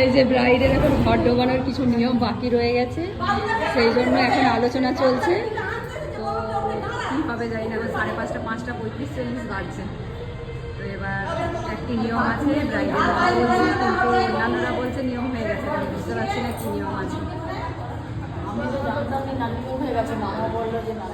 এই যে ব্রাইডের এখন ঘর ডোবানোর কিছু নিয়ম বাকি রয়ে গেছে, সেই জন্য এখন আলোচনা চলছে। তো কী হবে জানি না, এখন 5:30, 5:35 বাজছে। তো এবার একটি নিয়ম আছে, ব্রাইডের মা বলছে, কিন্তু অন্যান্যরা বলছে নিয়ম হয়ে গেছে। আমি বুঝতে পারছি না কী নিয়ম আছে। আমি তো জানতাম না নিয়ম হয়ে গেছে, মামা বললো যে না।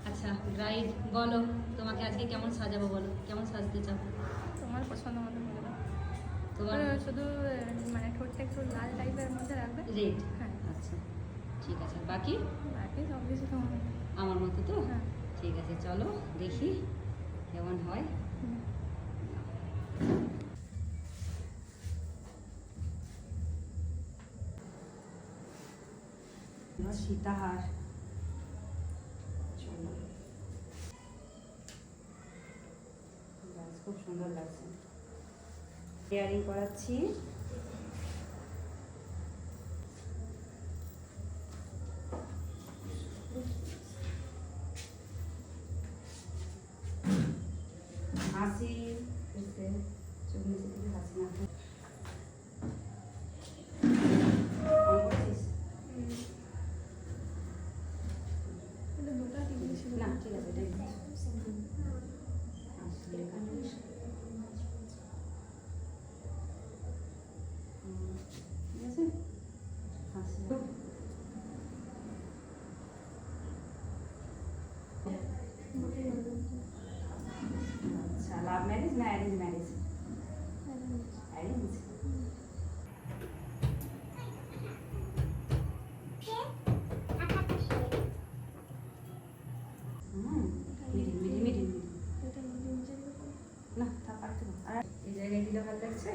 আচ্ছা ব্রাইড, বলো তোমাকে আজকে কেমন সাজাবো, বলো কেমন সাজতে চাও? তোমার পছন্দ মতো বলে দাও। তোমার শুধু মানে ঠোঁটটা একটু লাল টাইপের মধ্যে রাখবে। রেড? হ্যাঁ আচ্ছা ঠিক আছে। বাকি বাকি সব কিছু তোমার মতো। আমার মতো তো? হ্যাঁ। ঠিক আছে, চলো দেখি কেমন হয়। সীতাহার, চলো খুব সুন্দর লাগছে। ইয়ারিং করাচ্ছি। হাসি, চোখ নিচে থেকে হাসি না। না ঠিক আছে, এটাই ঠিক আছে। হাসি আচ্ছা, লাভ ম্যারেজ না অ্যারেঞ্জ ম্যারেজ? অ্যারেঞ্জ। না তা পারতে না। আর এই জায়গায় দিলে ভালো লাগছে।